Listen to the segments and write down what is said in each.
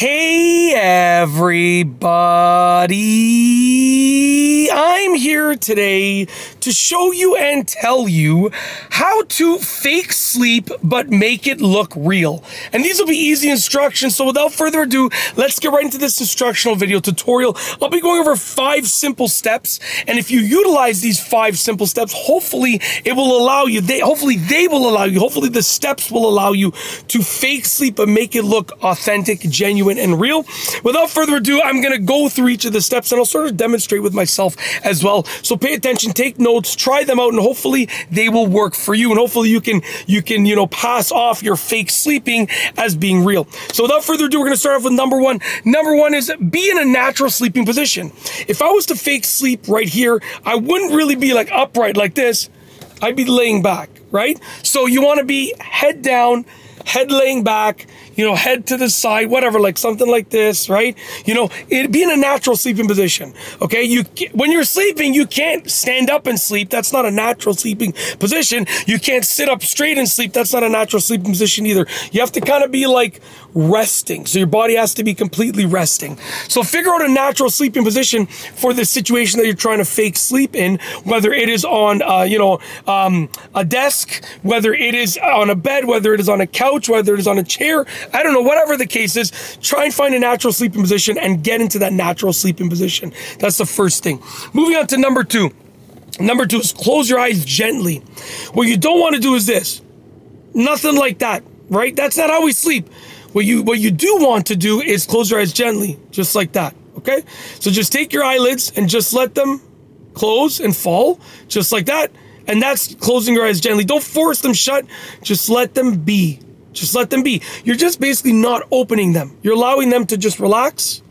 Hey everybody, I'm here today to show you and tell you how to fake sleep but make it look real. And these will be easy instructions, so without further ado, let's get right into this instructional video tutorial. I'll be going over 5 simple steps, and if you utilize these 5 simple steps, hopefully it will allow you, hopefully the steps will allow you to fake sleep but make it look authentic, genuine, and real. Without further ado, I'm going to go through each of the steps and I'll sort of demonstrate with myself as well. So pay attention, take notes, try them out, and hopefully they will work for you. And hopefully you can pass off your fake sleeping as being real. So without further ado, we're going to start off with number one. Number one is be in a natural sleeping position. If I was to fake sleep right here, I wouldn't really be like upright like this. I'd be laying back, right? So you want to be head down, head laying back, head to the side, whatever, like something like this, right? Be in a natural sleeping position, okay? When you're sleeping, you can't stand up and sleep. That's not a natural sleeping position. You can't sit up straight and sleep. That's not a natural sleeping position either. You have to kind of be like resting. So your body has to be completely resting. So figure out a natural sleeping position for the situation that you're trying to fake sleep in, whether it is on, a desk, whether it is on a bed, whether it is on a couch, whether it is on a chair. I don't know, whatever the case is, try and find a natural sleeping position and get into that natural sleeping position. That's the first thing. Moving on to number two. Number two is close your eyes gently. What you don't want to do is this. Nothing like that, right? That's not how we sleep. What you do want to do is close your eyes gently, just like that, okay? So just take your eyelids and just let them close and fall, just like that. And that's closing your eyes gently. Don't force them shut. Just let them be. Just let them be. You're just basically not opening them. You're allowing them to just relax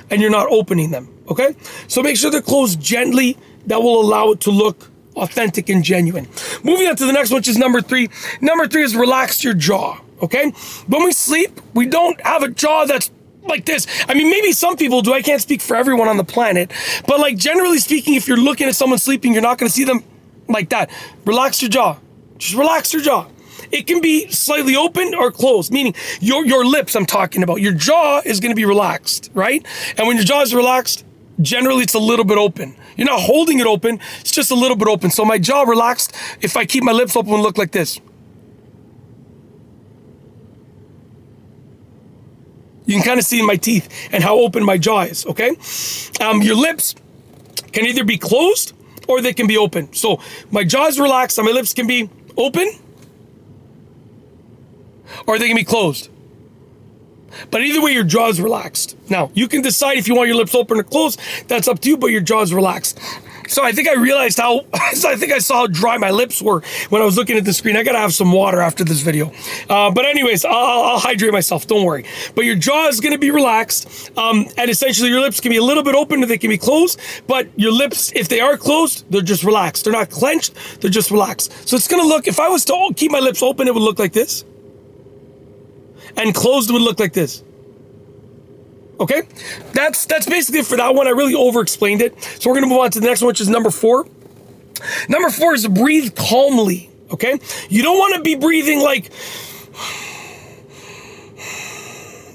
and you're not opening them, okay? So make sure they're closed gently. That will allow it to look authentic and genuine. Moving on to the next one, which is number 3. Number 3 is relax your jaw, okay? When we sleep, we don't have a jaw that's like this. I mean, maybe some people do. I can't speak for everyone on the planet. But like generally speaking, if you're looking at someone sleeping, you're not going to see them like that. Relax your jaw. Just relax your jaw. It can be slightly open or closed, meaning your lips I'm talking about. Your jaw is going to be relaxed, right? And when your jaw is relaxed, generally it's a little bit open. You're not holding it open, it's just a little bit open. So my jaw relaxed, if I keep my lips open, will look like this. You can kind of see in my teeth and how open my jaw is, okay? Your lips can either be closed or they can be open. So my jaw is relaxed and my lips can be open, or they can be closed. But either way, your jaw is relaxed. Now, you can decide if you want your lips open or closed. That's up to you, but your jaw is relaxed. So I think I realized I saw how dry my lips were when I was looking at the screen. I gotta have some water after this video. But anyways, I'll hydrate myself, don't worry. But your jaw is gonna be relaxed. And essentially your lips can be a little bit open or they can be closed. But your lips, if they are closed, they're just relaxed. They're not clenched, they're just relaxed. So it's gonna look, if I was to keep my lips open, it would look like this. And closed would look like this. Okay? That's basically it for that one. I really over-explained it. So we're going to move on to the next one, which is number 4. Number 4 is breathe calmly. Okay? You don't want to be breathing like...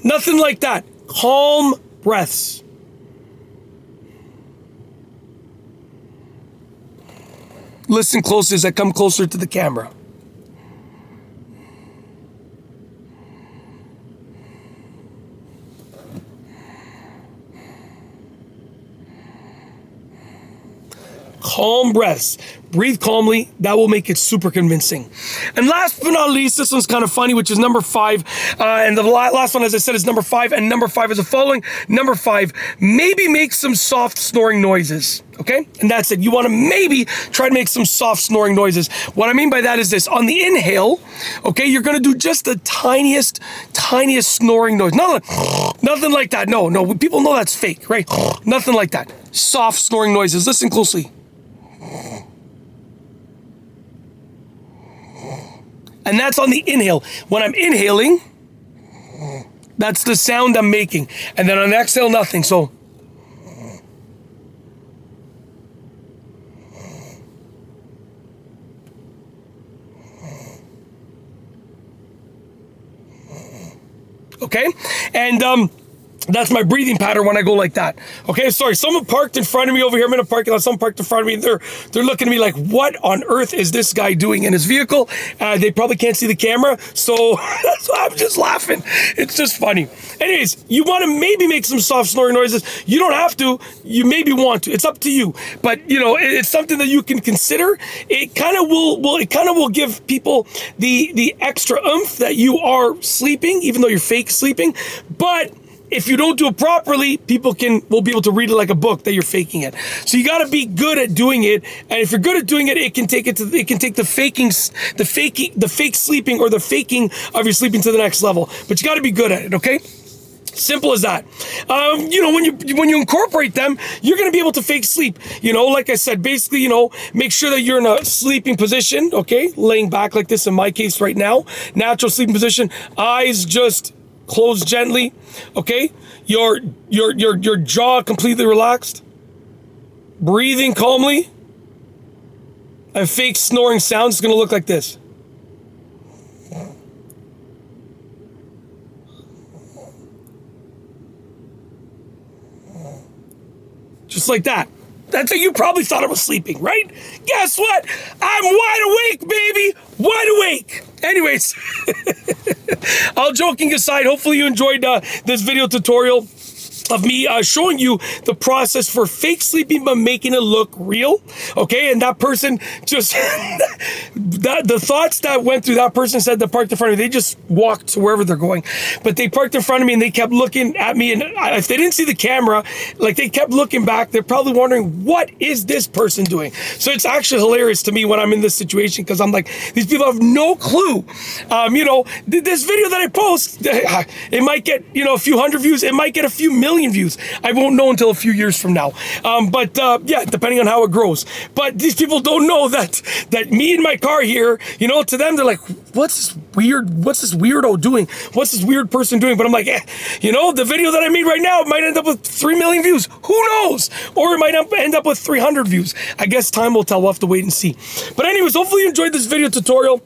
Nothing like that. Calm breaths. Listen closely as I come closer to the camera. Calm breaths. Breathe calmly. That will make it super convincing. And last but not least, this one's kind of funny, which is number 5. And the last one, as I said, is number 5. And number 5 is the following. Number 5, maybe make some soft snoring noises. Okay? And that's it. You want to maybe try to make some soft snoring noises. What I mean by that is this. On the inhale, okay, you're going to do just the tiniest snoring noise. Nothing like that. No. People know that's fake, right? Nothing like that. Soft snoring noises. Listen closely. And that's on the inhale. When I'm inhaling, that's the sound I'm making. And then on the exhale, nothing. So okay? And That's my breathing pattern when I go like that. Okay, sorry, someone parked in front of me over here. I'm in a parking lot. Someone parked in front of me. They're looking at me like, what on earth is this guy doing in his vehicle? They probably can't see the camera, so that's why I'm just laughing. It's just funny. Anyways, you want to maybe make some soft snoring noises. You don't have to. You maybe want to. It's up to you. But you know, it's something that you can consider. It kind of will give people the extra oomph that you are sleeping, even though you're fake sleeping. But if you don't do it properly, people will be able to read it like a book that you're faking it. So you got to be good at doing it. And if you're good at doing it, it can take the fake sleeping or the faking of your sleeping to the next level. But you got to be good at it, okay? Simple as that. You know, when you incorporate them, you're going to be able to fake sleep. You know, like I said, basically, you know, make sure that you're in a sleeping position, okay? Laying back like this in my case right now. Natural sleeping position. Eyes just close gently, okay? Your jaw completely relaxed. Breathing calmly. And fake snoring sounds is going to look like this. Just like that. That's how you probably thought I was sleeping, right? Guess what? I'm wide awake, baby! Wide awake! Anyways, all joking aside, hopefully you enjoyed this video tutorial of me showing you the process for fake sleeping but making it look real, okay? And that person just the thoughts that went through that person said that parked in front of me, they just walked to wherever they're going, but they parked in front of me and they kept looking at me, and if they didn't see the camera, like, they kept looking back. They're probably wondering, what is this person doing? So it's actually hilarious to me when I'm in this situation, because I'm like, these people have no clue. You know, this video that I post, it might get, you know, a few hundred views, it might get a few million views. I won't know until a few years from now. But yeah, depending on how it grows. But these people don't know that me in my car here, you know, to them, they're like, what's this weirdo doing? What's this weird person doing? But I'm like, you know, the video that I made right now might end up with 3 million views. Who knows? Or it might end up with 300 views. I guess time will tell. We'll have to wait and see. But anyways, hopefully you enjoyed this video tutorial.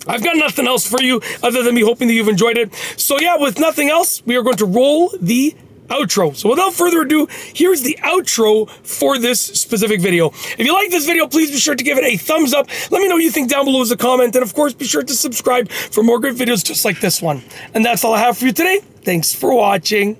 I've got nothing else for you other than me hoping that you've enjoyed it. So yeah, with nothing else, we are going to roll the outro. So without further ado, here's the outro for this specific video. If you like this video, please be sure to give it a thumbs up. Let me know what you think down below as a comment. And of course, be sure to subscribe for more great videos just like this one. And that's all I have for you today. Thanks for watching.